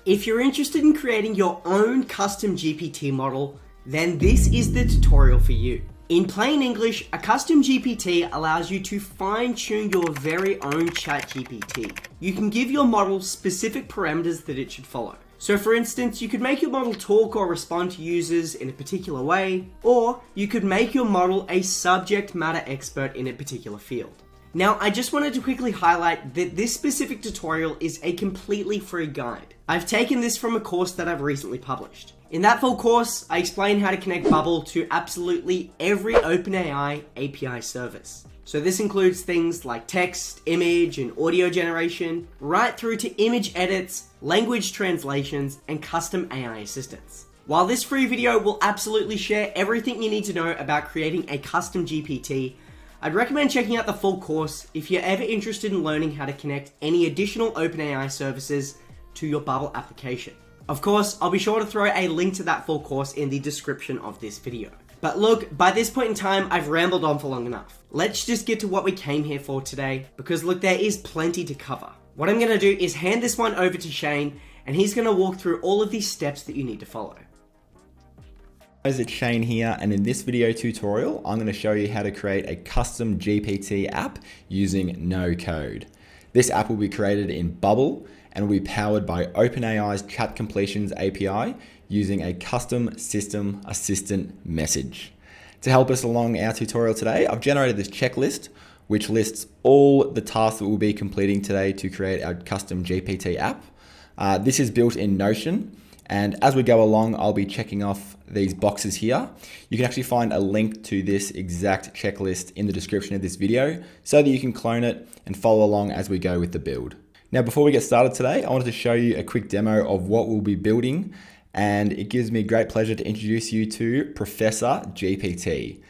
If you're interested in creating your own custom GPT model, then this is the tutorial for you. In plain English, a custom GPT allows you to fine-tune your very own ChatGPT. You can give your model specific parameters that it should follow. So for instance, you could make your model talk or respond to users in a particular way, or you could make your model a subject matter expert in a particular field. Now, I just wanted to quickly highlight that this specific tutorial is a completely free guide. I've taken this from a course that I've recently published. In that full course, I explain how to connect Bubble to absolutely every OpenAI API service. So this includes things like text, image, and audio generation, right through to image edits, language translations, and custom AI assistants. While this free video will absolutely share everything you need to know about creating a custom GPT, I'd recommend checking out the full course if you're ever interested in learning how to connect any additional OpenAI services to your Bubble application. Of course, I'll be sure to throw a link to that full course in the description of this video. But look, by this point in time, I've rambled on for long enough. Let's just get to what we came here for today, because look, there is plenty to cover. What I'm gonna do is hand this one over to Shane, and he's gonna walk through all of these steps that you need to follow. It's Shane here, and in this video tutorial, I'm going to show you how to create a custom GPT app using no code. This app will be created in Bubble and will be powered by OpenAI's Chat Completions API using a custom system assistant message. To help us along our tutorial today, I've generated this checklist which lists all the tasks that we'll be completing today to create our custom GPT app. This is built in Notion. And as we go along, I'll be checking off these boxes here. You can actually find a link to this exact checklist in the description of this video so that you can clone it and follow along as we go with the build. Now, before we get started today, I wanted to show you a quick demo of what we'll be building. And it gives me great pleasure to introduce you to Professor GPT.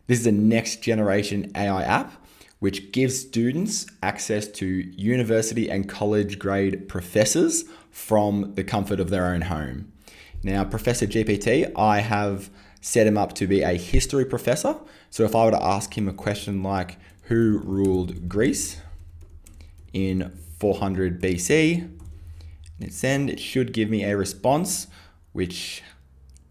This is a next generation AI app which gives students access to university and college grade professors from the comfort of their own home. Now, Professor GPT, I have set him up to be a history professor. So if I were to ask him a question like, who ruled Greece in 400 BC, and hit send, it should give me a response, which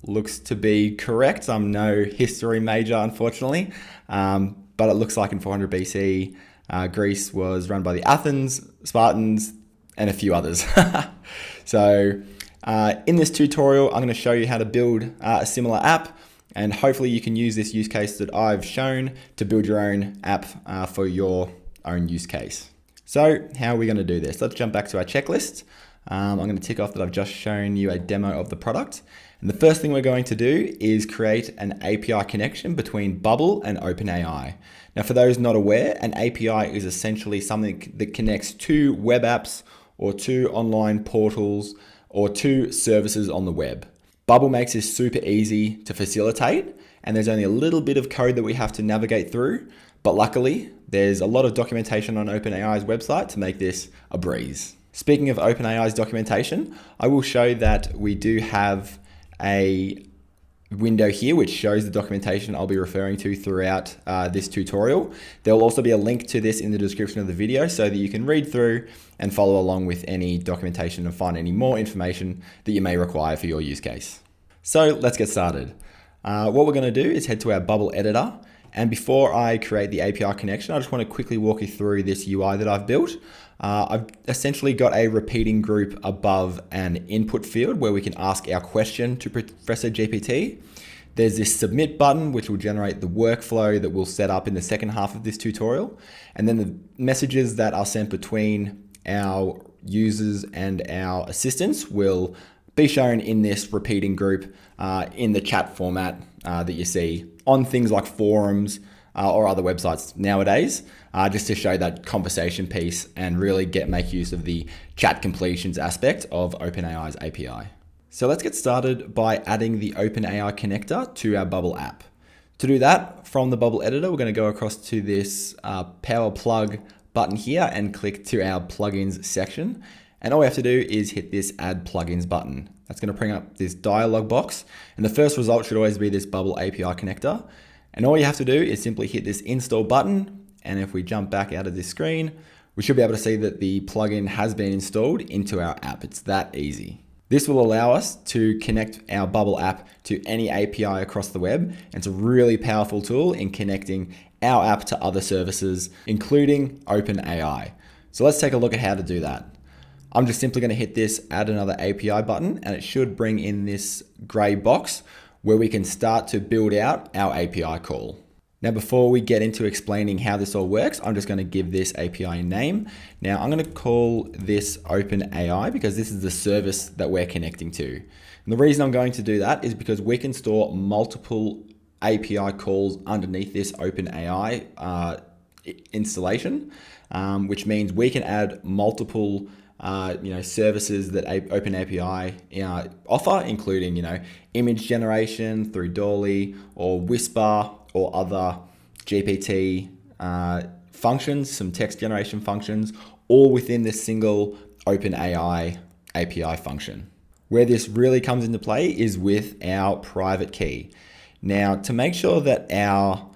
looks to be correct. I'm no history major, unfortunately. But it looks like in 400 BC, Greece was run by the Athens, Spartans, and a few others. So in this tutorial, I'm going to show you how to build a similar app, and hopefully you can use this use case that I've shown to build your own app for your own use case. So how are we going to do this? Let's jump back to our checklist. I'm going to tick off that I've just shown you a demo of the product. And the first thing we're going to do is create an API connection between Bubble and OpenAI. Now, for those not aware, an API is essentially something that connects two web apps or two online portals or two services on the web. Bubble makes this super easy to facilitate, and there's only a little bit of code that we have to navigate through. But luckily, there's a lot of documentation on OpenAI's website to make this a breeze. Speaking of OpenAI's documentation, I will show that we do have a window here which shows the documentation I'll be referring to throughout this tutorial. There will also be a link to this in the description of the video so that you can read through and follow along with any documentation and find any more information that you may require for your use case. So let's get started. What we're going to do is head to our Bubble editor. And before I create the API connection, I just want to quickly walk you through this UI that I've built. I've essentially got a repeating group above an input field where we can ask our question to Professor GPT. There's this submit button, which will generate the workflow that we'll set up in the second half of this tutorial. And then the messages that are sent between our users and our assistants will be shown in this repeating group in the chat format that you see on things like forums or other websites nowadays, just to show that conversation piece and really make use of the chat completions aspect of OpenAI's API. So let's get started by adding the OpenAI connector to our Bubble app. To do that, from the Bubble editor, we're going to go across to this Power Plug button here and click to our plugins section. And all we have to do is hit this Add Plugins button. That's going to bring up this dialog box. And the first result should always be this Bubble API connector. And all you have to do is simply hit this install button. And if we jump back out of this screen, we should be able to see that the plugin has been installed into our app. It's that easy. This will allow us to connect our Bubble app to any API across the web. And it's a really powerful tool in connecting our app to other services, including OpenAI. So let's take a look at how to do that. I'm just simply going to hit this add another API button, and it should bring in this gray box where we can start to build out our API call. Now, before we get into explaining how this all works, I'm just going to give this API a name. Now, I'm going to call this OpenAI because this is the service that we're connecting to. And the reason I'm going to do that is because we can store multiple API calls underneath this OpenAI installation, which means we can add multiple services that OpenAPI offer, including image generation through Dolly or Whisper or other GPT functions, some text generation functions, all within this single OpenAI API function. Where this really comes into play is with our private key. Now, to make sure that our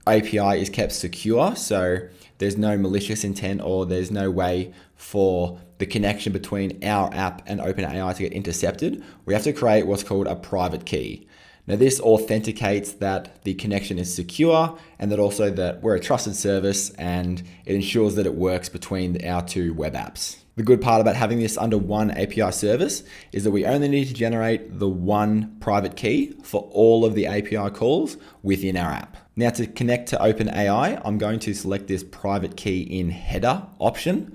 API is kept secure, so there's no malicious intent or there's no way for the connection between our app and OpenAI to get intercepted, we have to create what's called a private key. Now, this authenticates that the connection is secure and that also that we're a trusted service, and it ensures that it works between our two web apps. The good part about having this under one API service is that we only need to generate the one private key for all of the API calls within our app. Now, to connect to OpenAI, I'm going to select this private key in header option.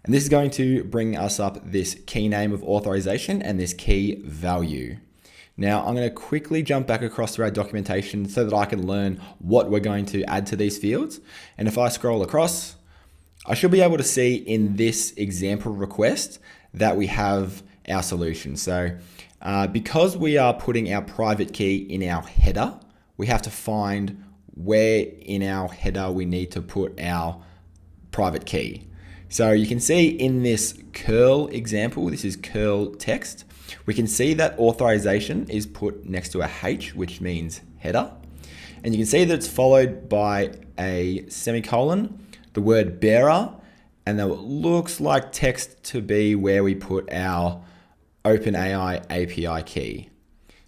And this is going to bring us up this key name of authorization and this key value. Now, I'm going to quickly jump back across to our documentation so that I can learn what we're going to add to these fields. And if I scroll across, I should be able to see in this example request that we have our solution. So because we are putting our private key in our header, we have to find where in our header we need to put our private key. So you can see in this curl example, this is curl text, we can see that authorization is put next to a H, which means header. And you can see that it's followed by a semicolon, the word bearer, and then it looks like text to be where we put our OpenAI API key.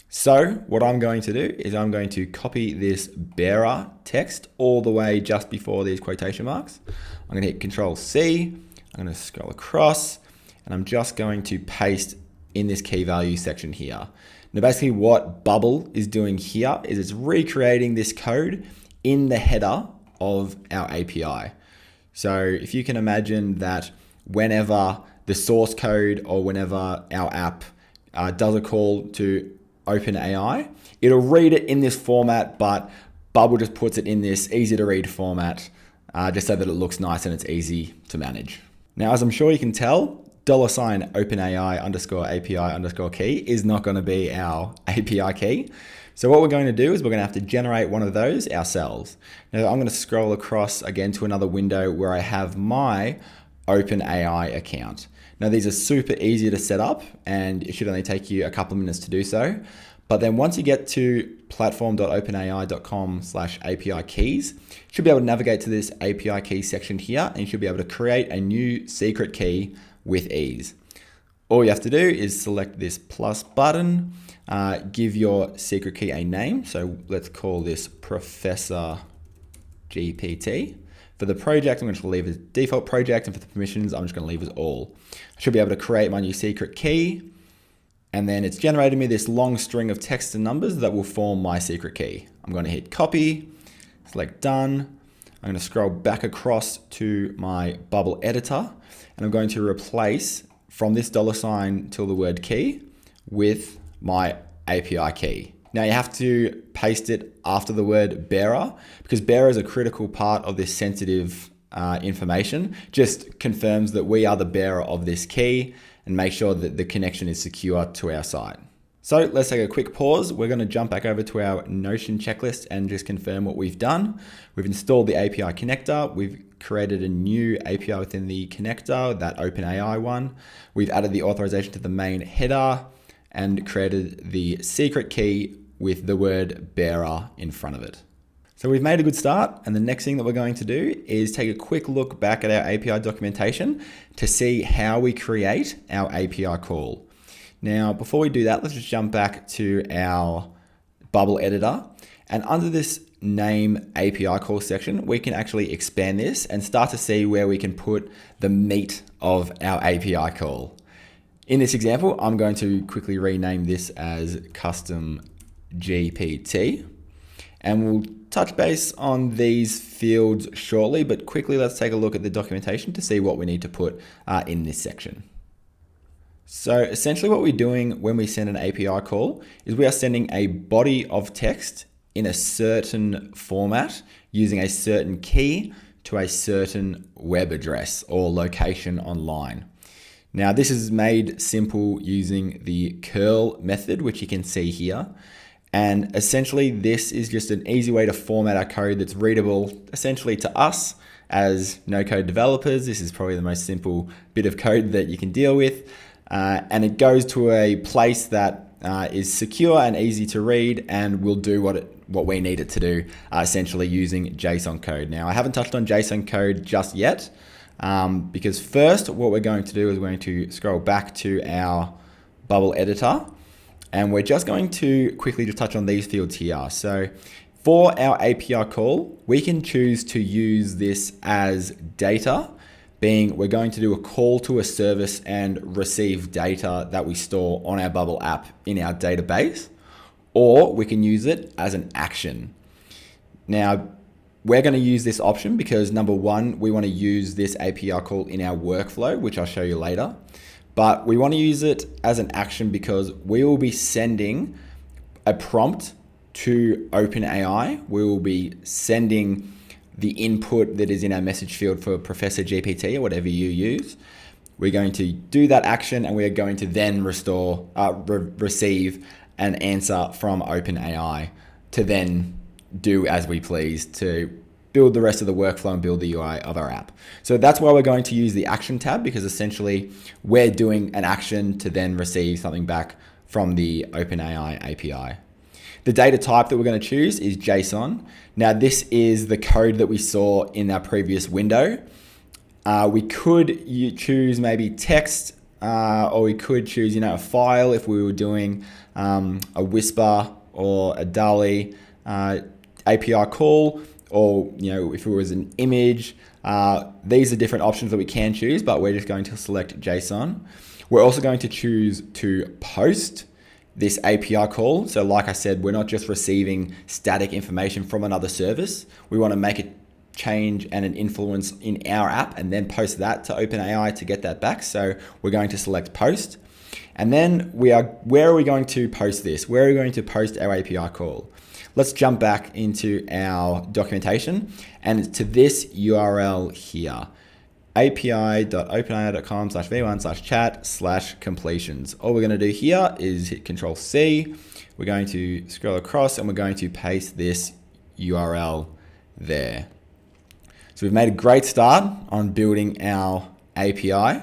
So what I'm going to do is I'm going to copy this bearer text all the way just before these quotation marks. I'm going to hit Control C, I'm going to scroll across, and I'm just going to paste in this key value section here. Now, basically what Bubble is doing here is it's recreating this code in the header of our API. So if you can imagine that whenever the source code or whenever our app does a call to OpenAI, it'll read it in this format, but Bubble just puts it in this easy to read format just so that it looks nice and it's easy to manage. Now, as I'm sure you can tell, $OpenAI _API _key is not going to be our API key. So what we're going to do is we're going to have to generate one of those ourselves. Now, I'm going to scroll across again to another window where I have my OpenAI account. Now, these are super easy to set up and it should only take you a couple of minutes to do so. But then once you get to platform.openai.com/API keys, you should be able to navigate to this API key section here, and you should be able to create a new secret key with ease. All you have to do is select this plus button, give your secret key a name. So let's call this Professor GPT. For the project, I'm going to leave it as default project, and for the permissions, I'm just going to leave it as all. I should be able to create my new secret key, and then it's generated me this long string of text and numbers that will form my secret key. I'm going to hit copy, select done. I'm going to scroll back across to my Bubble editor, and I'm going to replace from this $ till the word key with my API key. Now you have to paste it after the word bearer because bearer is a critical part of this sensitive information. Just confirms that we are the bearer of this key and make sure that the connection is secure to our site. So let's take a quick pause. We're going to jump back over to our Notion checklist and just confirm what we've done. We've installed the API connector. We've created a new API within the connector, that OpenAI one. We've added the authorization to the main header and created the secret key with the word bearer in front of it. So we've made a good start, and the next thing that we're going to do is take a quick look back at our API documentation to see how we create our API call. Now, before we do that, let's just jump back to our bubble editor. And under this name API call section, we can actually expand this and start to see where we can put the meat of our API call. In this example, I'm going to quickly rename this as custom GPT. And we'll touch base on these fields shortly, but quickly let's take a look at the documentation to see what we need to put in this section. So essentially what we're doing when we send an API call is we are sending a body of text in a certain format using a certain key to a certain web address or location online. Now this is made simple using the curl method, which you can see here. And essentially this is just an easy way to format our code that's readable essentially to us as no-code developers. This is probably the most simple bit of code that you can deal with. And it goes to a place that is secure and easy to read and will do what we need it to do, essentially using JSON code. Now, I haven't touched on JSON code just yet, because first what we're going to do is we're going to scroll back to our bubble editor, and we're just going to quickly just touch on these fields here. So for our API call, we can choose to use this as data, being we're going to do a call to a service and receive data that we store on our Bubble app in our database, or we can use it as an action. Now, we're going to use this option because number one, we want to use this API call in our workflow, which I'll show you later, but we want to use it as an action because we will be sending a prompt to OpenAI. We will be sending the input that is in our message field for Professor GPT or whatever you use. We're going to do that action and we are going to then receive an answer from OpenAI to then do as we please to build the rest of the workflow and build the UI of our app. So that's why we're going to use the action tab, because essentially we're doing an action to then receive something back from the OpenAI API. The data type that we're going to choose is JSON. Now this is the code that we saw in our previous window. We could choose maybe text, or we could choose, a file if we were doing a Whisper or a DALL-E API call, or if it was an image. These are different options that we can choose, but we're just going to select JSON. We're also going to choose to post this API call. So like I said, we're not just receiving static information from another service. We want to make a change and an influence in our app and then post that to OpenAI to get that back. So we're going to select post. And then where are we going to post this? Where are we going to post our API call? Let's jump back into our documentation and to this URL here. api.openai.com/v1/chat/completions. All we're going to do here is hit Control C. We're going to scroll across and we're going to paste this URL there. So we've made a great start on building our API.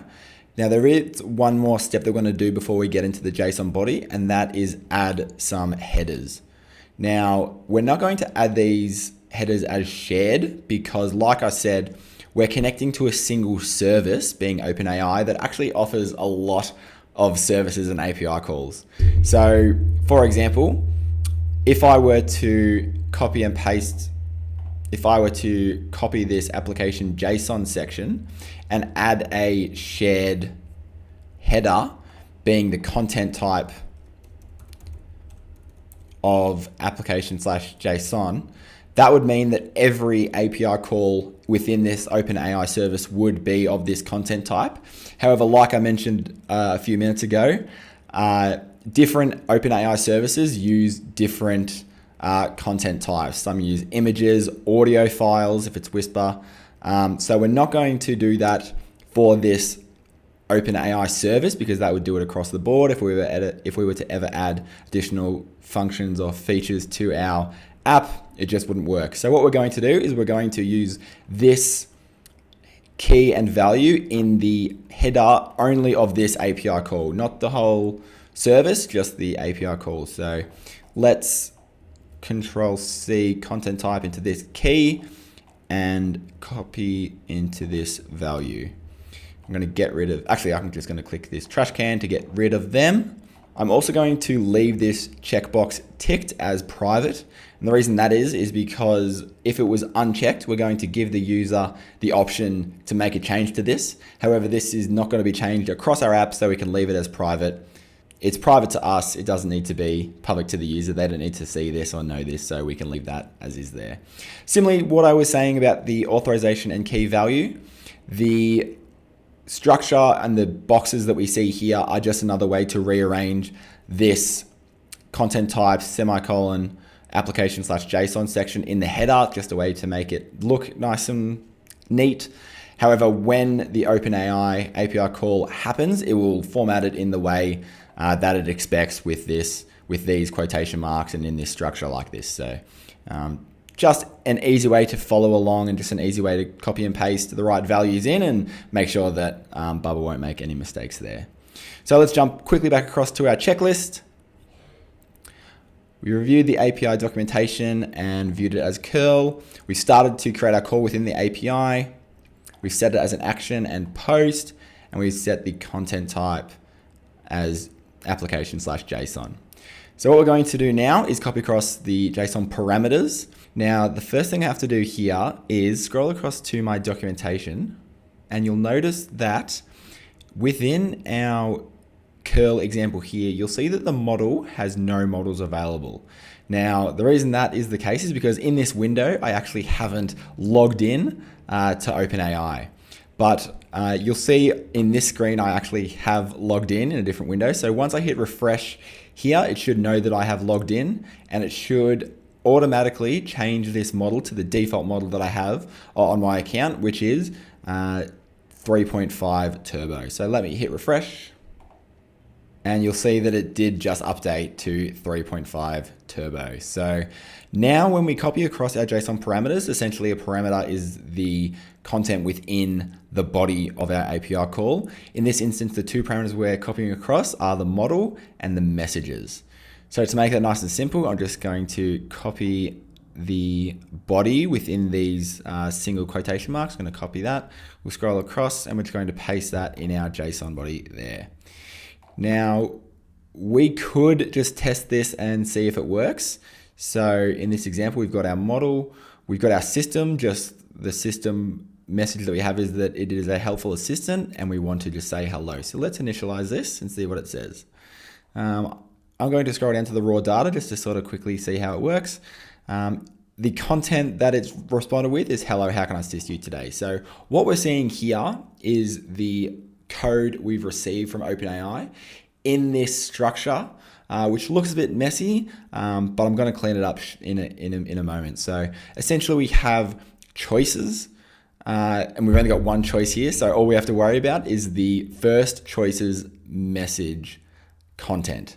Now there is one more step that we're going to do before we get into the JSON body, and that is add some headers. Now we're not going to add these headers as shared because, like I said, we're connecting to a single service, being OpenAI, that actually offers a lot of services and API calls. So for example, if I were to copy this application JSON section and add a shared header, being the content type of application/JSON, that would mean that every API call within this OpenAI service would be of this content type. However, like I mentioned a few minutes ago, different OpenAI services use different content types. Some use images, audio files if it's Whisper. So we're not going to do that for this OpenAI service because that would do it across the board if we were to ever add additional functions or features to our app. It just wouldn't work. So what we're going to do is we're going to use this key and value in the header only of this API call, not the whole service, just the API call. So let's Control C content type into this key and copy into this value. I'm going to get rid of, actually I'm just going to click this trash can to get rid of them. I'm also going to leave this checkbox ticked as private. And the reason that is because if it was unchecked, we're going to give the user the option to make a change to this. However, this is not going to be changed across our app, so we can leave it as private. It's private to us. It doesn't need to be public to the user. They don't need to see this or know this, so we can leave that as is there. Similarly, what I was saying about the authorization and key value, the structure and the boxes that we see here are just another way to rearrange this content type semicolon application/JSON section in the header, just a way to make it look nice and neat. However, when the OpenAI API call happens, it will format it in the way that it expects with these quotation marks and in this structure like this. So just an easy way to follow along and just an easy way to copy and paste the right values in and make sure that Bubble won't make any mistakes there. So let's jump quickly back across to our checklist. We reviewed the API documentation and viewed it as curl. We started to create our call within the API. We set it as an action and post, and we set the content type as application/JSON. So what we're going to do now is copy across the JSON parameters. Now, the first thing I have to do here is scroll across to my documentation, and you'll notice that within our curl example here, you'll see that the model has no models available. Now, the reason that is the case is because in this window, I actually haven't logged in to OpenAI. But you'll see in this screen, I actually have logged in a different window. So once I hit refresh here, it should know that I have logged in, and it should automatically change this model to the default model that I have on my account, which is 3.5 turbo. So let me hit refresh, and you'll see that it did just update to 3.5 turbo. So now when we copy across our JSON parameters, essentially a parameter is the content within the body of our API call. In this instance, the two parameters we're copying across are the model and the messages. So to make that nice and simple, I'm just going to copy the body within these single quotation marks. I'm going to copy that. We'll scroll across, and we're just going to paste that in our JSON body there. Now, we could just test this and see if it works. So in this example, we've got our model, we've got our system. Just the system message that we have is that it is a helpful assistant, and we want to just say hello. So let's initialize this and see what it says. I'm going to scroll down to the raw data just to sort of quickly see how it works. The content that it's responded with is, hello, how can I assist you today? So what we're seeing here is the code we've received from OpenAI in this structure, which looks a bit messy, but I'm going to clean it up in a moment. So essentially we have choices, and we've only got one choice here. So all we have to worry about is the first choice's message content.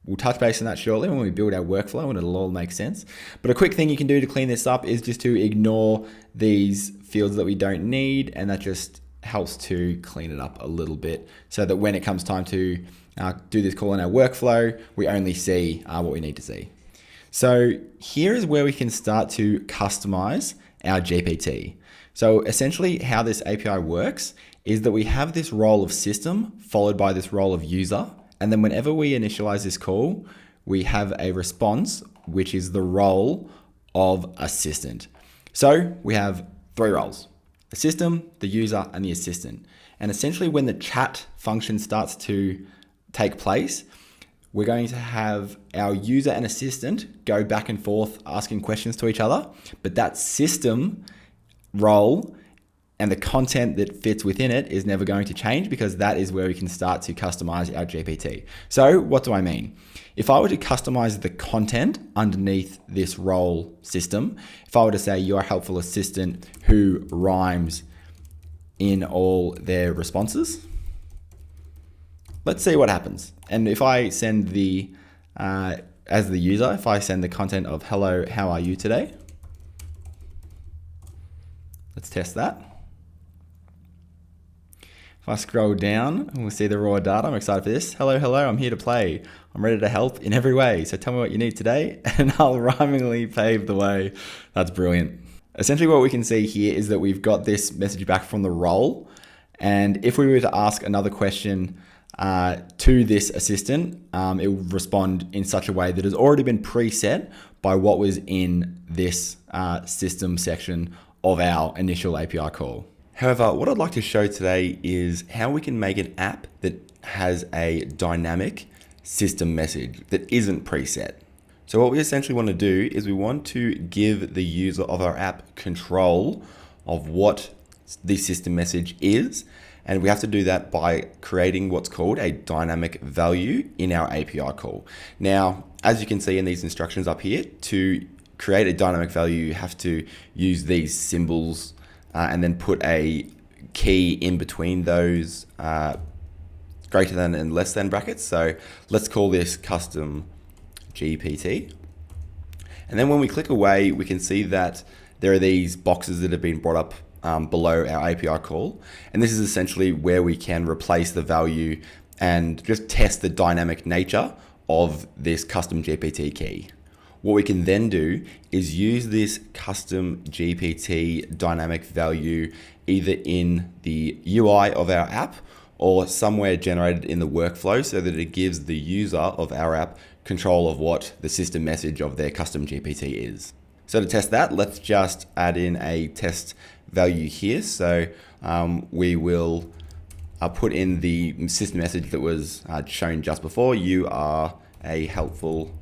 We'll touch base on that shortly when we build our workflow, and it'll all make sense. But a quick thing you can do to clean this up is just to ignore these fields that we don't need, and that just helps to clean it up a little bit so that when it comes time to do this call in our workflow, we only see what we need to see. So here is where we can start to customize our GPT. So essentially how this API works is that we have this role of system followed by this role of user. And then whenever we initialize this call, we have a response, which is the role of assistant. So we have three roles: the system, the user, and the assistant. And essentially when the chat function starts to take place, we're going to have our user and assistant go back and forth asking questions to each other, but that system role and the content that fits within it is never going to change, because that is where we can start to customize our GPT. So what do I mean? If I were to customize the content underneath this role system, if I were to say your helpful assistant who rhymes in all their responses, let's see what happens. And if I send the, as the user, if I send the content of hello, how are you today? Let's test that. If I scroll down, we'll see the raw data. I'm excited for this. Hello, hello, I'm here to play. I'm ready to help in every way. So tell me what you need today, and I'll rhymingly pave the way. That's brilliant. Essentially what we can see here is that we've got this message back from the role. And if we were to ask another question to this assistant, it will respond in such a way that has already been preset by what was in this system section of our initial API call. However, what I'd like to show today is how we can make an app that has a dynamic system message that isn't preset. So what we essentially want to do is we want to give the user of our app control of what the system message is. And we have to do that by creating what's called a dynamic value in our API call. Now, as you can see in these instructions up here, to create a dynamic value, you have to use these symbols and then put a key in between those greater than and less than brackets. So let's call this custom GPT. And then when we click away, we can see that there are these boxes that have been brought up below our API call. And this is essentially where we can replace the value and just test the dynamic nature of this custom GPT key. What we can then do is use this custom GPT dynamic value either in the UI of our app or somewhere generated in the workflow so that it gives the user of our app control of what the system message of their custom GPT is. So to test that, let's just add in a test value here. So we will put in the system message that was shown just before. You are a helpful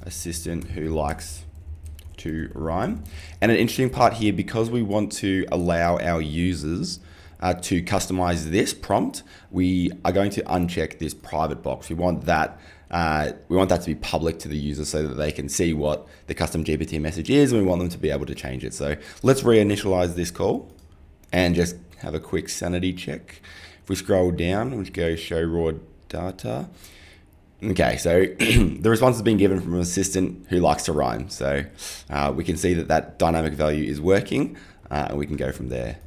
assistant who likes to rhyme. And an interesting part here, because we want to allow our users to customize this prompt, we are going to uncheck this private box. We want that to be public to the user so that they can see what the custom GPT message is, and we want them to be able to change it. So let's reinitialize this call and just have a quick sanity check. If we scroll down, we go show raw data. Okay, so the response has been given from an assistant who likes to rhyme. So we can see that that dynamic value is working, and we can go from there.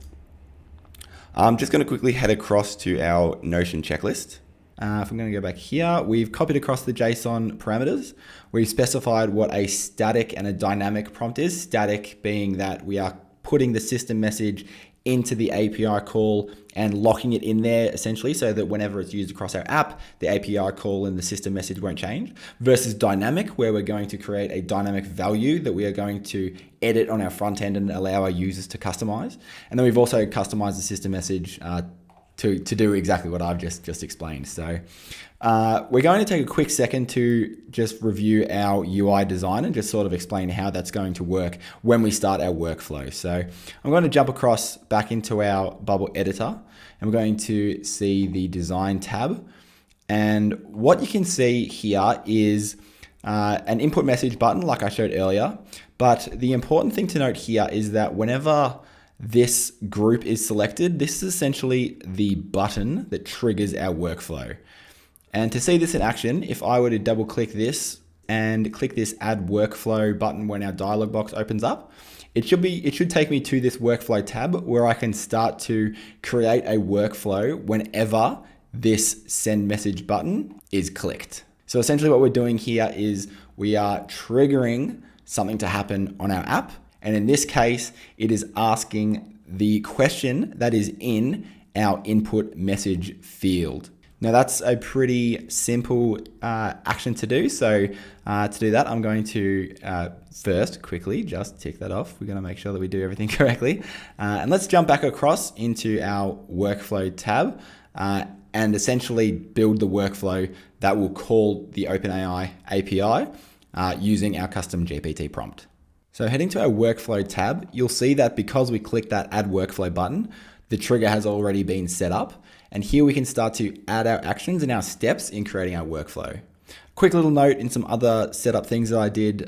I'm just going to quickly head across to our Notion checklist. If I'm going to go back here, we've copied across the JSON parameters. We've specified what a static and a dynamic prompt is. Static being that we are putting the system message into the API call and locking it in there essentially so that whenever it's used across our app, the API call and the system message won't change, versus dynamic, where we're going to create a dynamic value that we are going to edit on our front end and allow our users to customize. And then we've also customized the system message to do exactly what I've just explained. So we're going to take a quick second to just review our UI design and just sort of explain how that's going to work when we start our workflow. So I'm going to jump across back into our Bubble editor, and we're going to see the design tab. And what you can see here is an input message button like I showed earlier. But the important thing to note here is that whenever this group is selected, this is essentially the button that triggers our workflow. And to see this in action, if I were to double click this and click this add workflow button when our dialog box opens up, it should take me to this workflow tab where I can start to create a workflow whenever this send message button is clicked. So essentially what we're doing here is we are triggering something to happen on our app. And in this case, it is asking the question that is in our input message field. Now that's a pretty simple action to do. So to do that, I'm going to first quickly just tick that off. We're going to make sure that we do everything correctly. And let's jump back across into our workflow tab and essentially build the workflow that will call the OpenAI API using our custom GPT prompt. So heading to our workflow tab, you'll see that because we clicked that add workflow button, the trigger has already been set up. And here we can start to add our actions and our steps in creating our workflow. Quick little note in some other setup things that I did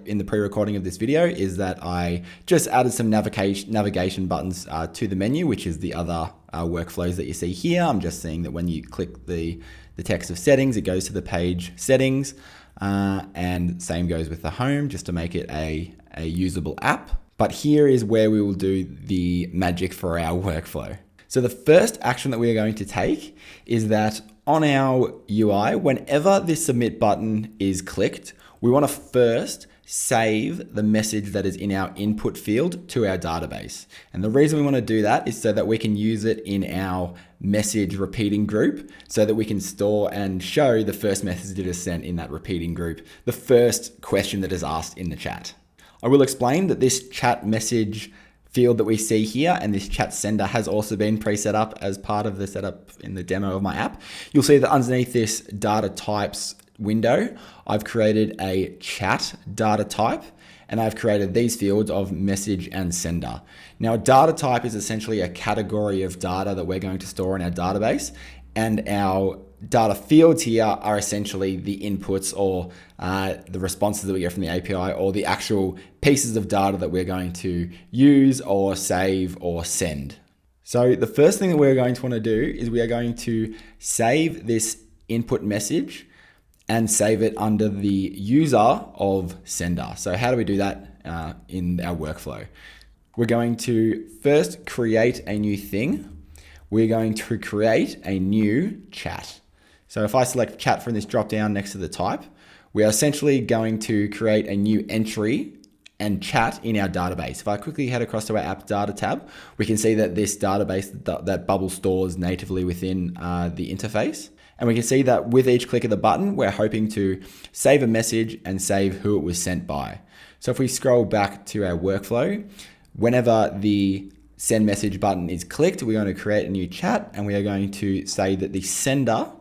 in the pre-recording of this video is that I just added some navigation buttons to the menu, which is the other workflows that you see here. I'm just seeing that when you click the text of settings, it goes to the page settings, and same goes with the home, just to make it a usable app. But here is where we will do the magic for our workflow. So the first action that we are going to take is that on our UI, whenever this submit button is clicked, we want to first save the message that is in our input field to our database. And the reason we want to do that is so that we can use it in our message repeating group, so that we can store and show the first message that is sent in that repeating group, the first question that is asked in the chat. I will explain that this chat message field that we see here and this chat sender has also been pre-set up as part of the setup in the demo of my app. You'll see that underneath this data types window, I've created a chat data type, and I've created these fields of message and sender. Now, a data type is essentially a category of data that we're going to store in our database, and our data fields here are essentially the inputs or the responses that we get from the API, or the actual pieces of data that we're going to use or save or send. So the first thing that we're going to want to do is we are going to save this input message and save it under the user of sender. So how do we do that in our workflow? We're going to first create a new thing. We're going to create a new chat. So if I select chat from this drop down next to the type, we are essentially going to create a new entry and chat in our database. If I quickly head across to our app data tab, we can see that this database that Bubble stores natively within the interface. And we can see that with each click of the button, we're hoping to save a message and save who it was sent by. So if we scroll back to our workflow, whenever the send message button is clicked, we're going to create a new chat, and we are going to say that the sender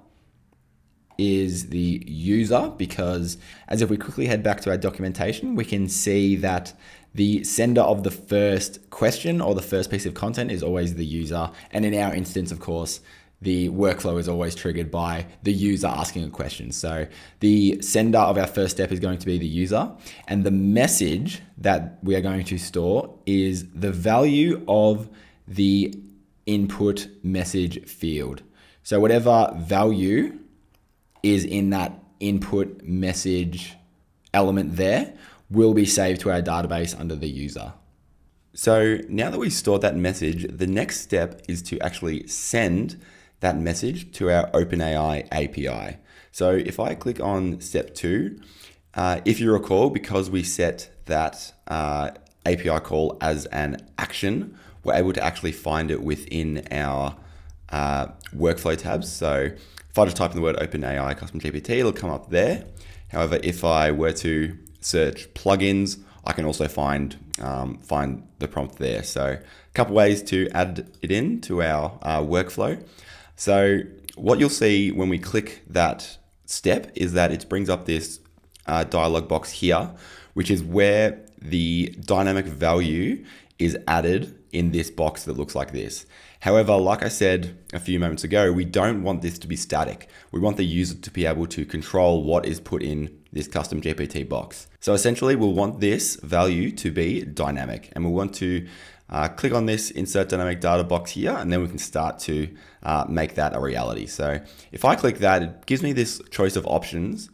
is the user, because as if we quickly head back to our documentation, we can see that the sender of the first question or the first piece of content is always the user. And in our instance, of course, the workflow is always triggered by the user asking a question. So the sender of our first step is going to be the user, and the message that we are going to store is the value of the input message field. So whatever value is in that input message element there will be saved to our database under the user. So now that we've stored that message, the next step is to actually send that message to our OpenAI API. So if I click on step 2, if you recall, because we set that API call as an action, we're able to actually find it within our workflow tabs. So if I just type in the word OpenAI Custom GPT, it'll come up there. However, if I were to search plugins, I can also find the prompt there. So a couple ways to add it in to our workflow. So what you'll see when we click that step is that it brings up this dialog box here, which is where the dynamic value is added in this box that looks like this. However, like I said a few moments ago, we don't want this to be static. We want the user to be able to control what is put in this custom GPT box. So essentially, we'll want this value to be dynamic, and we'll want to click on this insert dynamic data box here, and then we can start to make that a reality. So if I click that, it gives me this choice of options.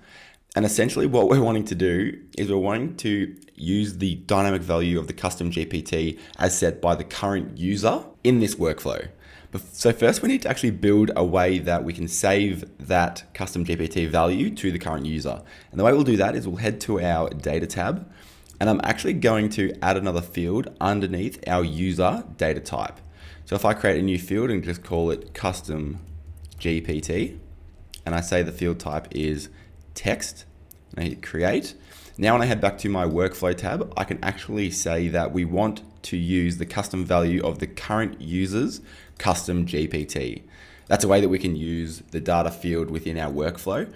And essentially what we're wanting to do is we're wanting to use the dynamic value of the custom GPT as set by the current user in this workflow. So first we need to actually build a way that we can save that custom GPT value to the current user. And the way we'll do that is we'll head to our data tab, and I'm actually going to add another field underneath our user data type. So if I create a new field and just call it custom GPT, and I say the field type is text, and I hit create. Now when I head back to my workflow tab, I can actually say that we want to use the custom value of the current user's custom GPT. That's a way that we can use the data field within our workflow.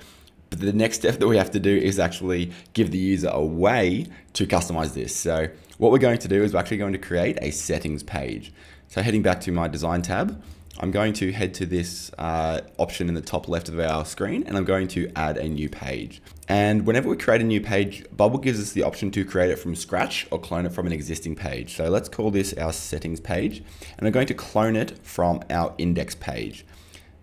But the next step that we have to do is actually give the user a way to customize this. So what we're going to do is we're actually going to create a settings page. So heading back to my design tab, I'm going to head to this option in the top left of our screen, and I'm going to add a new page. And whenever we create a new page, Bubble gives us the option to create it from scratch or clone it from an existing page. So let's call this our settings page, and I'm going to clone it from our index page.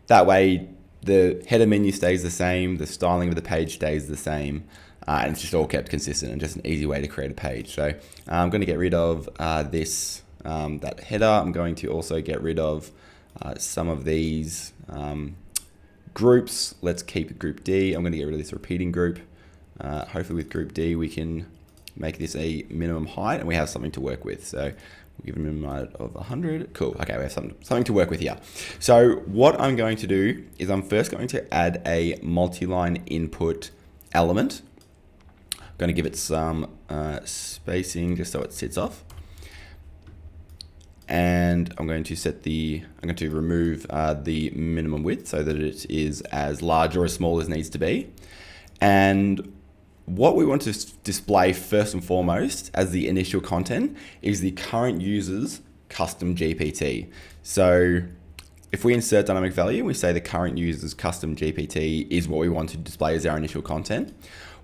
That way, the header menu stays the same, the styling of the page stays the same, and it's just all kept consistent and just an easy way to create a page. So I'm going to get rid of that header. I'm going to also get rid of some of these groups. Let's keep group D. I'm going to get rid of this repeating group. Hopefully with group D we can make this a minimum height, and we have something to work with. So we'll give a minimum height of 100. Cool. Okay, we have something to work with here. So what I'm going to do is I'm first going to add a multi-line input element. I'm going to give it some spacing just so it sits off. And I'm going to remove the minimum width so that it is as large or as small as needs to be. And what we want to display first and foremost as the initial content is the current user's custom GPT. So if we insert dynamic value, we say the current user's custom GPT is what we want to display as our initial content.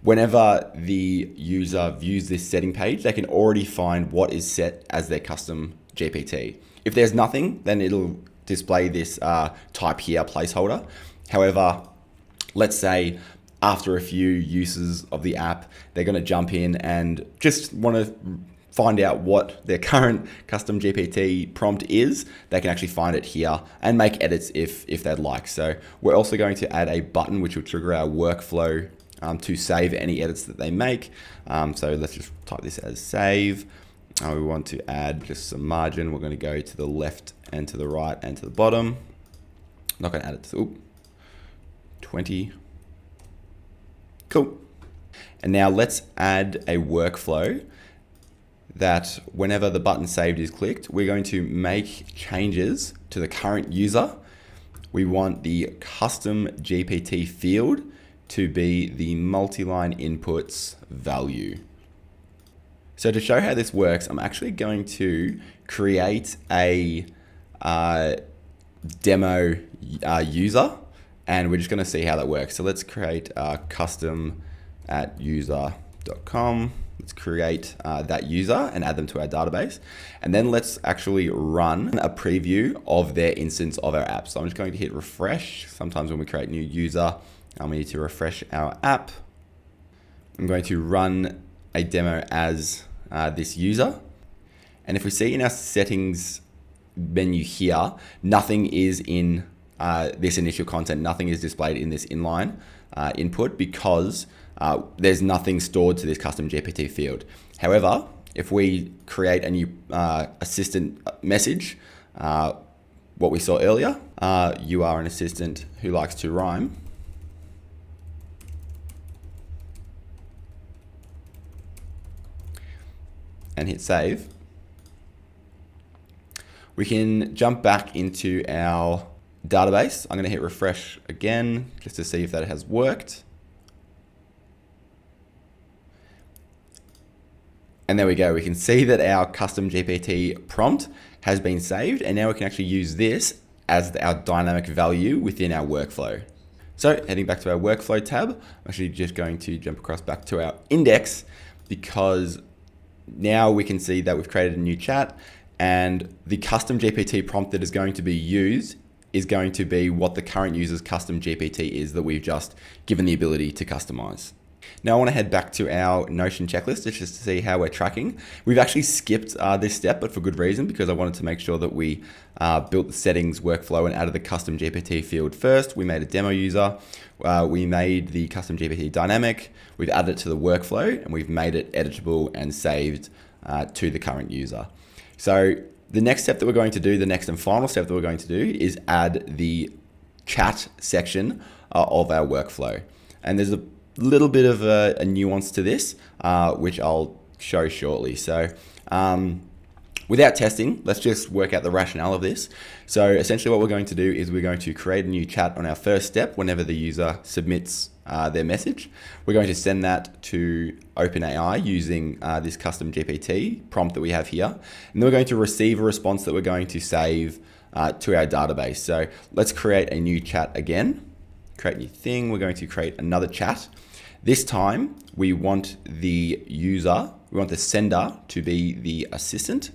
Whenever the user views this setting page, they can already find what is set as their custom GPT. If there's nothing, then it'll display this type here placeholder. However, let's say after a few uses of the app, they're going to jump in and just want to find out what their current custom GPT prompt is. They can actually find it here and make edits if they'd like. So we're also going to add a button which will trigger our workflow to save any edits that they make. So let's just type this as save. We want to add just some margin. We're going to go to the left and to the right and to the bottom. I'm not going to add it to 20. Cool. And now let's add a workflow that whenever the button saved is clicked, we're going to make changes to the current user. We want the custom GPT field to be the multi-line inputs value. So to show how this works, I'm actually going to create a demo user, and we're just going to see how that works. So let's create custom at user.com. Let's create that user and add them to our database. And then let's actually run a preview of their instance of our app. So I'm just going to hit refresh. Sometimes when we create new user, we need to refresh our app. I'm going to run a demo as this user. And if we see in our settings menu here, nothing is in this initial content, nothing is displayed in this inline input because there's nothing stored to this custom GPT field. However, if we create a new assistant message, what we saw earlier, you are an assistant who likes to rhyme. And hit save, we can jump back into our database. I'm going to hit refresh again just to see if that has worked. And there we go. We can see that our custom GPT prompt has been saved, and now we can actually use this as our dynamic value within our workflow. So heading back to our workflow tab, I'm actually just going to jump across back to our index because now we can see that we've created a new chat, and the custom GPT prompt that is going to be used is going to be what the current user's custom GPT is that we've just given the ability to customize. Now I want to head back to our Notion checklist just to see how we're tracking. We've actually skipped this step, but for good reason, because I wanted to make sure that we built the settings workflow and added the custom GPT field first. We made a demo user. We made the custom GPT dynamic. We've added it to the workflow, and we've made it editable and saved to the current user. So the next step that we're going to do, the next and final step that we're going to do is add the chat section of our workflow. And there's a little bit of a nuance to this, which I'll show shortly. So without testing, let's just work out the rationale of this. So essentially what we're going to do is we're going to create a new chat on our first step whenever the user submits their message. We're going to send that to OpenAI using this custom GPT prompt that we have here. And then we're going to receive a response that we're going to save to our database. So let's create a new chat again. Create new thing. We're going to create another chat. This time we want the user, we want the sender to be the assistant.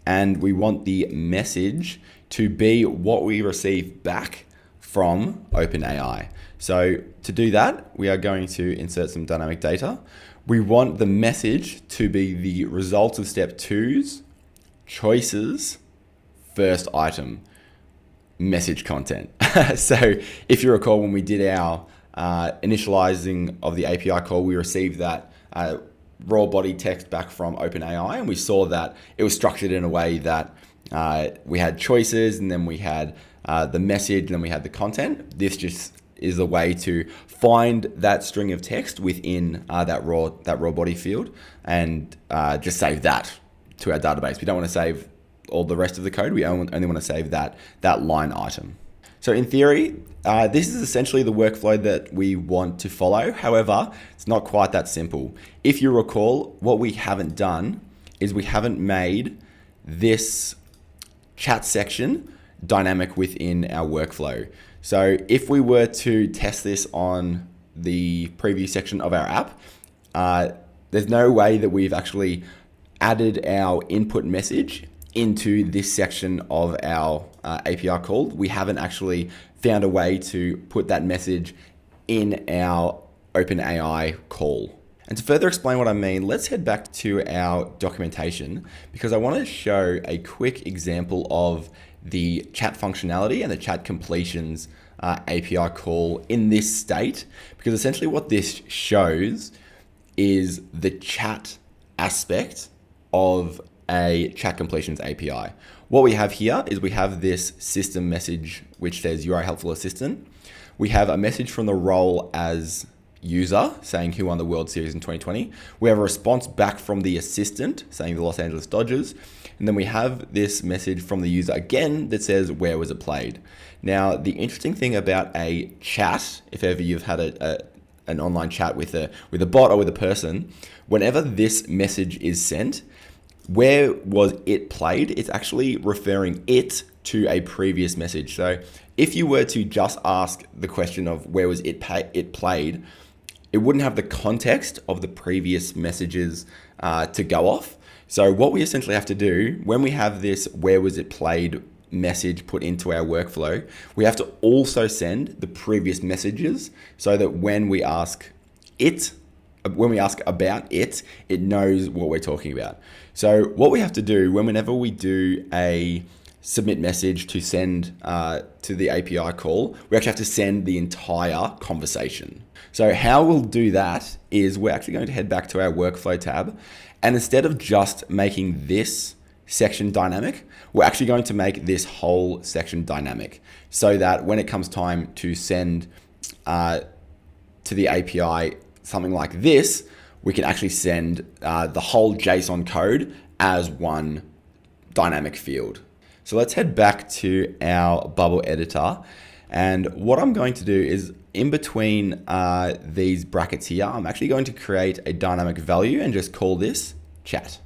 And we want the message to be what we receive back from OpenAI. So to do that, we are going to insert some dynamic data. We want the message to be the result of step 2's choices first item message content. So if you recall, when we did our initializing of the API call, we received that raw body text back from OpenAI, and we saw that it was structured in a way that we had choices, and then we had the message, and then we had the content. This just is a way to find that string of text within that raw body field, and just save that to our database. We don't want to save all the rest of the code. We only want to save that line item. So in theory, this is essentially the workflow that we want to follow. However, it's not quite that simple. If you recall, what we haven't done is we haven't made this chat section dynamic within our workflow. So if we were to test this on the preview section of our app, there's no way that we've actually added our input message into this section of our API call. We haven't actually found a way to put that message in our OpenAI call. And to further explain what I mean, let's head back to our documentation, because I want to show a quick example of the chat functionality and the chat completions API call in this state, because essentially what this shows is the chat aspect of a chat completions API. What we have here is we have this system message which says you are a helpful assistant. We have a message from the role as user saying who won the World Series in 2020. We have a response back from the assistant saying the Los Angeles Dodgers. And then we have this message from the user again that says where was it played. Now, the interesting thing about a chat, if ever you've had an online chat with a bot or with a person, whenever this message is sent, where was it played, it's actually referring it to a previous message. So if you were to just ask the question of where was it played, it wouldn't have the context of the previous messages to go off. So what we essentially have to do when we have this where was it played message put into our workflow, we have to also send the previous messages so that when we ask about it, it knows what we're talking about. So what we have to do whenever we do a submit message to send to the API call, we actually have to send the entire conversation. So how we'll do that is we're actually going to head back to our workflow tab, and instead of just making this section dynamic, we're actually going to make this whole section dynamic so that when it comes time to send to the API something like this, we can actually send the whole JSON code as one dynamic field. So let's head back to our bubble editor. And what I'm going to do is in between these brackets here, I'm actually going to create a dynamic value and just call this chat.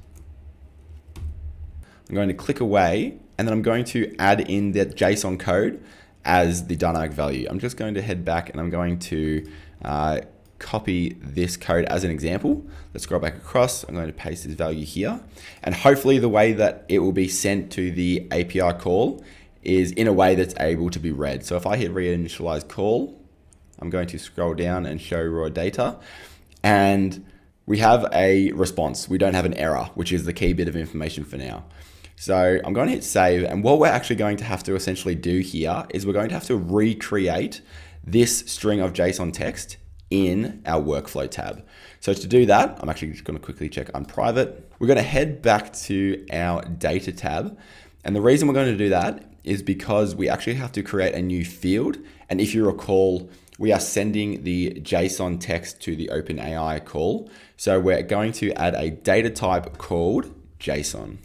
I'm going to click away, and then I'm going to add in that JSON code as the dynamic value. I'm just going to head back and I'm going to copy this code as an example. Let's scroll back across. I'm going to paste this value here. And hopefully the way that it will be sent to the API call is in a way that's able to be read. So if I hit reinitialize call, I'm going to scroll down and show raw data. And we have a response. We don't have an error, which is the key bit of information for now. So I'm going to hit save. And what we're actually going to have to essentially do here is we're going to have to recreate this string of JSON text in our workflow tab. So to do that, I'm actually just going to quickly check unprivate. We're going to head back to our data tab. And the reason we're going to do that is because we actually have to create a new field. And if you recall, we are sending the JSON text to the OpenAI call. So we're going to add a data type called JSON.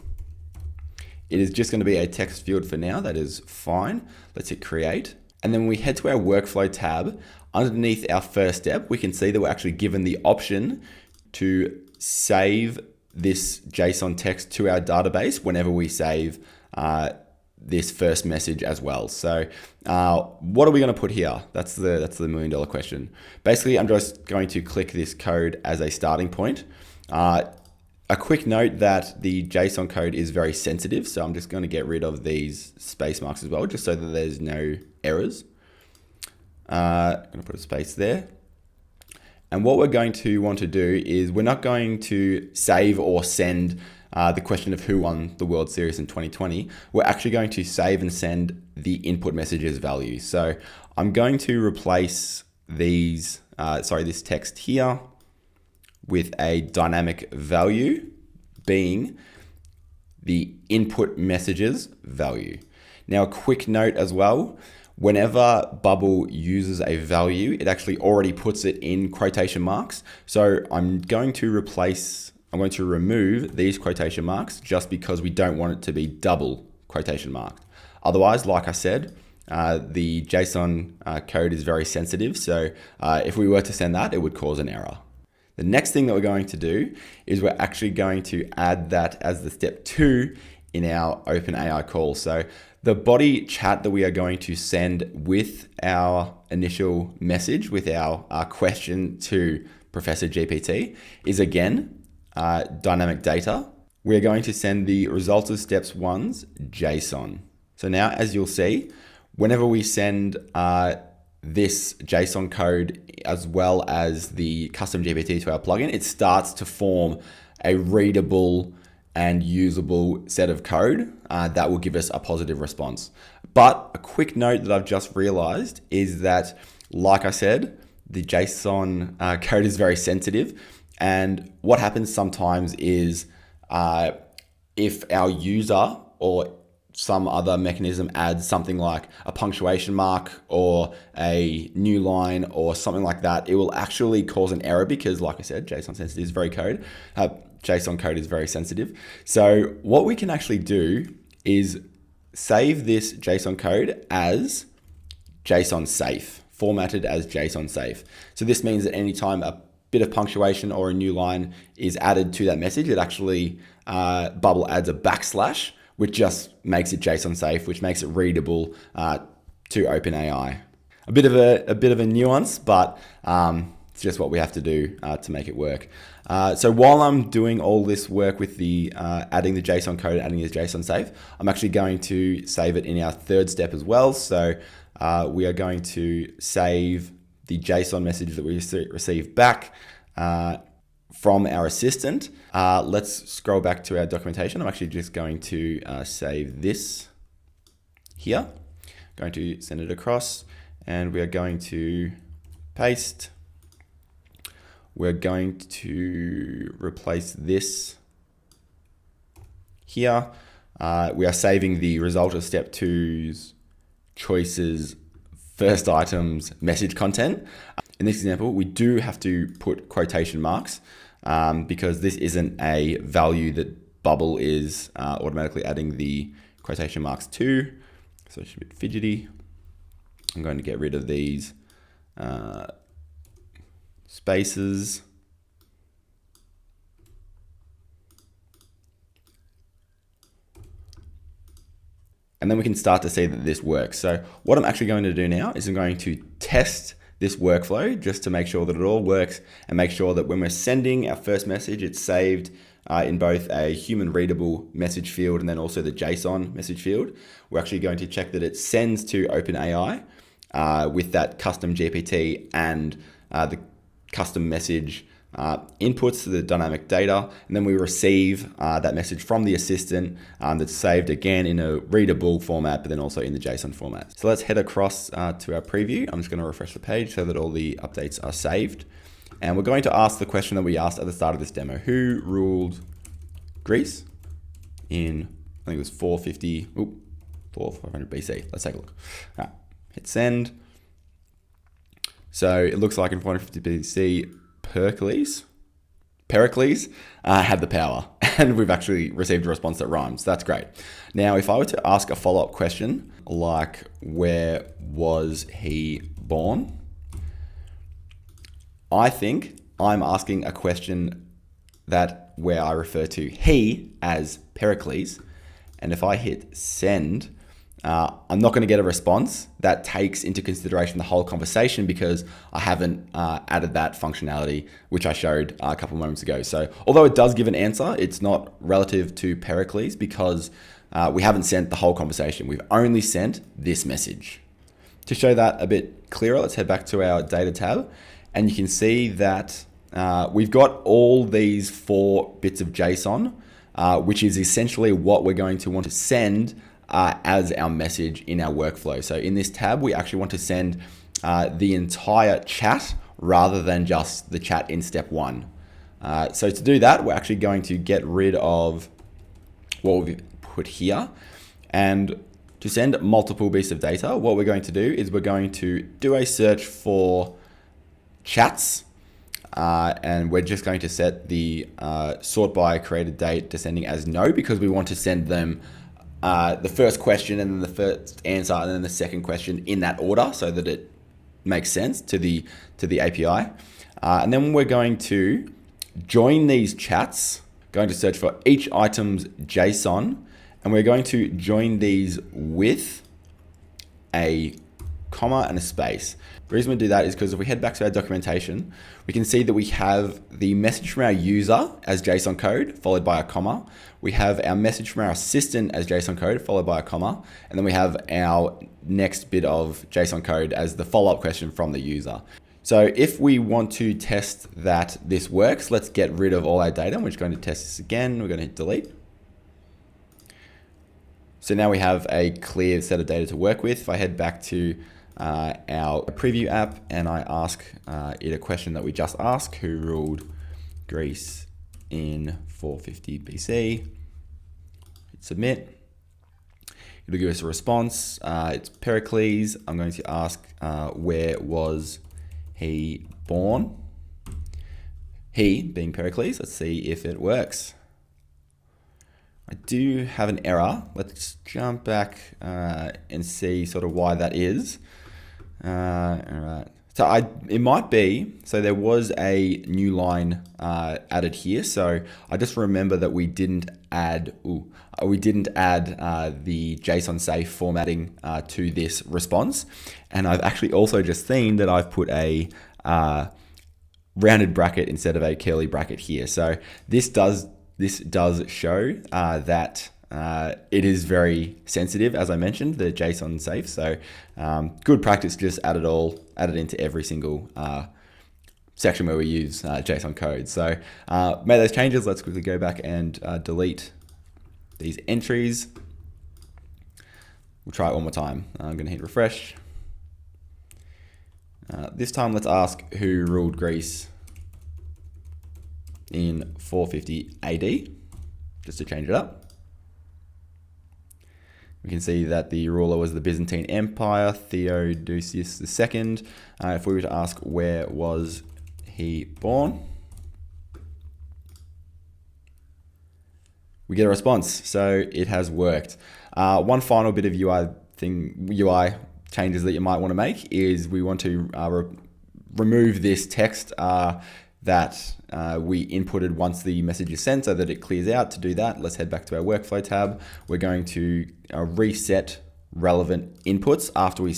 It is just going to be a text field for now. That is fine. Let's hit create. And then we head to our workflow tab. Underneath our first step, we can see that we're actually given the option to save this JSON text to our database whenever we save this first message as well. So what are we going to put here? That's the $1 million question. Basically, I'm just going to click this code as a starting point. A quick note that the JSON code is very sensitive, so I'm just going to get rid of these space marks as well, just so that there's no errors. I'm going to put a space there. And what we're going to want to do is we're not going to save or send the question of who won the World Series in 2020. We're actually going to save and send the input messages value. So I'm going to replace this text here with a dynamic value being the input messages value. Now, a quick note as well, whenever Bubble uses a value, it actually already puts it in quotation marks. So I'm going to remove these quotation marks just because we don't want it to be double quotation marked. Otherwise, like I said, the JSON code is very sensitive. So if we were to send that, it would cause an error. The next thing that we're going to do is we're actually going to add that as the step 2 in our OpenAI call. So the body chat that we are going to send with our initial message, with our question to Professor GPT, is again dynamic data. We're going to send the results of steps 1's JSON. So now, as you'll see, whenever we send this JSON code as well as the custom GPT to our plugin, it starts to form a readable and usable set of code that will give us a positive response. But a quick note that I've just realized is that, like I said, the JSON code is very sensitive. And what happens sometimes is if our user or some other mechanism adds something like a punctuation mark or a new line or something like that, it will actually cause an error because, like I said, JSON code is very sensitive. So what we can actually do is save this JSON code as JSON safe, formatted as JSON safe. So this means that anytime a bit of punctuation or a new line is added to that message, it actually, Bubble adds a backslash, which just makes it JSON safe, which makes it readable to OpenAI. A bit of a nuance, but it's just what we have to do to make it work. So while I'm doing all this work with the adding the JSON code, adding it as JSON safe, I'm actually going to save it in our third step as well. So we are going to save the JSON message that we receive back from our assistant. Let's scroll back to our documentation. I'm actually just going to save this here. Going to send it across, and we are going to paste. We're going to replace this here. We are saving the result of step 2's choices, first items, message content. In this example, we do have to put quotation marks because this isn't a value that Bubble is automatically adding the quotation marks to. So it's a bit fidgety. I'm going to get rid of these spaces. And then we can start to see that this works. So what I'm actually going to do now is I'm going to test this workflow just to make sure that it all works and make sure that when we're sending our first message, it's saved in both a human readable message field and then also the JSON message field. We're actually going to check that it sends to OpenAI with that custom GPT and the custom message inputs to the dynamic data, and then we receive that message from the assistant that's saved again in a readable format, but then also in the JSON format. So let's head across to our preview. I'm just going to refresh the page so that all the updates are saved. And we're going to ask the question that we asked at the start of this demo. Who ruled Greece in, I think it was 400 BC. Let's take a look. All right, hit send. So it looks like in 450 BC, Pericles had the power, and we've actually received a response that rhymes. That's great. Now, if I were to ask a follow-up question like, where was he born? I think I'm asking a question where I refer to he as Pericles, and if I hit send, I'm not going to get a response that takes into consideration the whole conversation because I haven't added that functionality, which I showed a couple of moments ago. So although it does give an answer, it's not relative to Pericles because we haven't sent the whole conversation. We've only sent this message. To show that a bit clearer, let's head back to our data tab, and you can see that we've got all these 4 bits of JSON, which is essentially what we're going to want to send as our message in our workflow. So in this tab, we actually want to send the entire chat rather than just the chat in step 1. So to do that, we're actually going to get rid of what we've put here. And to send multiple bits of data, what we're going to do is we're going to do a search for chats. And we're just going to set the sort by created date descending as no, because we want to send them the first question and then the first answer and then the second question in that order so that it makes sense to the API. And then we're going to join these chats, going to search for each item's JSON, and we're going to join these with a comma and a space. The reason we do that is because if we head back to our documentation, we can see that we have the message from our user as JSON code followed by a comma. We have our message from our assistant as JSON code followed by a comma. And then we have our next bit of JSON code as the follow-up question from the user. So if we want to test that this works, let's get rid of all our data. We're just going to test this again. We're going to hit delete. So now we have a clear set of data to work with. If I head back to our preview app and I ask it a question that we just asked, who ruled Greece in 450 BC? Hit submit. It'll give us a response. It's Pericles. I'm going to ask where was he born? He being Pericles. Let's see if it works. I do have an error. Let's jump back and see sort of why that is. All right. So it might be, so there was a new line added here. So I just remember that we didn't add the JSON safe formatting to this response. And I've actually also just seen that I've put a rounded bracket instead of a curly bracket here. So this does show that it is very sensitive, as I mentioned, the JSON safe. So good practice, just add it into every single section where we use JSON code. So made those changes. Let's quickly go back and delete these entries. We'll try it one more time. I'm going to hit refresh. This time, let's ask who ruled Greece in 450 AD, just to change it up. We can see that the ruler was the Byzantine Empire, Theodosius II. If we were to ask where was he born, we get a response. So it has worked. One final bit of UI changes that you might want to make is we want to remove this text that we inputted once the message is sent so that it clears out. To do that, let's head back to our workflow tab. We're going to reset relevant inputs after we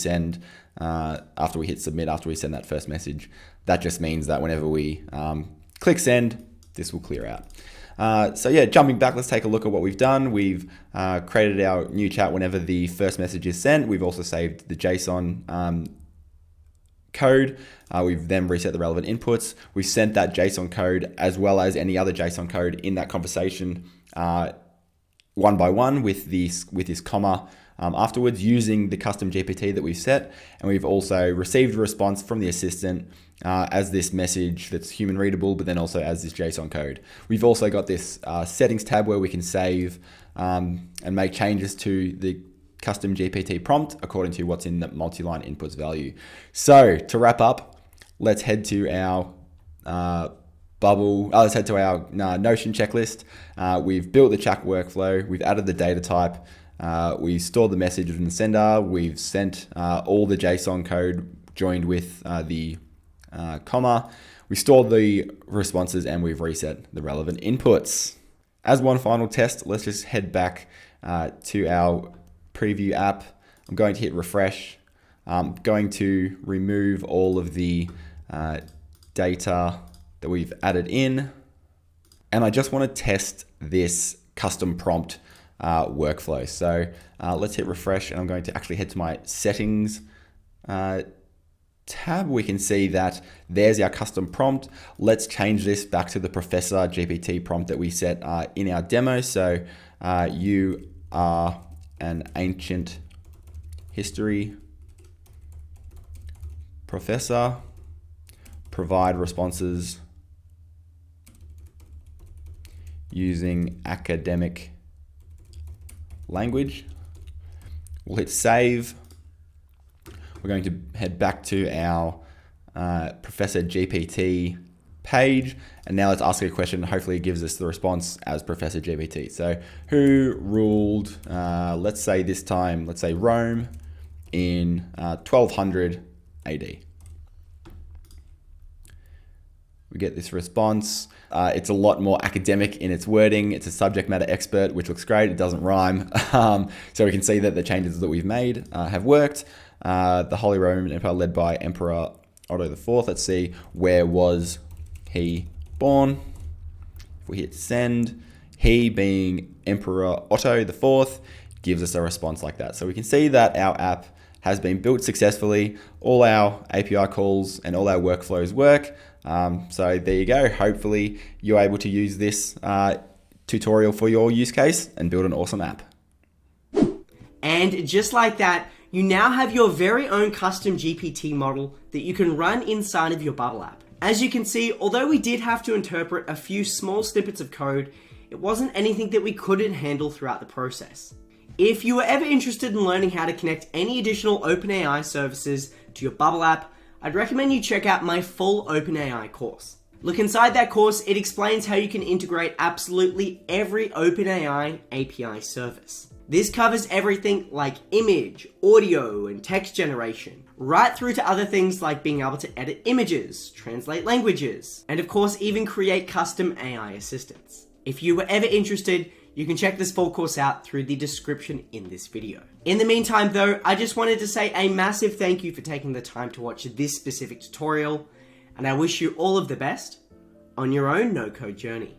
hit submit, after we send that first message. That just means that whenever we click send, this will clear out. So yeah, jumping back, let's take a look at what we've done. We've created our new chat whenever the first message is sent. We've also saved the JSON code. We've then reset the relevant inputs. We've sent that JSON code as well as any other JSON code in that conversation one by one with this comma afterwards using the custom GPT that we've set. And we've also received a response from the assistant as this message that's human readable, but then also as this JSON code. We've also got this settings tab where we can save and make changes to the custom GPT prompt according to what's in the multi-line inputs value. So to wrap up, let's head to our let's head to our Notion checklist. We've built the chat workflow. We've added the data type. We've stored the message in the sender. We've sent all the JSON code joined with the comma. We stored the responses and we've reset the relevant inputs. As one final test, let's just head back to our preview app. I'm going to hit refresh. I'm going to remove all of the data that we've added in. And I just want to test this custom prompt workflow. So let's hit refresh and I'm going to actually head to my settings tab. We can see that there's our custom prompt. Let's change this back to the Professor GPT prompt that we set in our demo. So you are an ancient history Professor, provide responses using academic language. We'll hit save. We're going to head back to our Professor GPT page, and now let's ask a question. Hopefully it gives us the response as Professor GPT. So who ruled, let's say this time, let's say Rome in 1200 AD. We get this response. It's a lot more academic in its wording. It's a subject matter expert, which looks great. It doesn't rhyme. So we can see that the changes that we've made have worked. The Holy Roman Empire led by Emperor Otto IV. Let's see, where was he born? If we hit send, he being Emperor Otto IV gives us a response like that. So we can see that our app has been built successfully. All our API calls and all our workflows work. So there you go. Hopefully you're able to use this tutorial for your use case and build an awesome app. And just like that, you now have your very own custom GPT model that you can run inside of your Bubble app. As you can see, although we did have to interpret a few small snippets of code, it wasn't anything that we couldn't handle throughout the process. If you were ever interested in learning how to connect any additional OpenAI services to your Bubble app, I'd recommend you check out my full OpenAI course. Look inside that course, it explains how you can integrate absolutely every OpenAI API service. This covers everything like image, audio, and text generation, right through to other things like being able to edit images, translate languages, and of course even create custom AI assistants. If you were ever interested, you can check this full course out through the description in this video. In the meantime though, I just wanted to say a massive thank you for taking the time to watch this specific tutorial, and I wish you all of the best on your own no-code journey.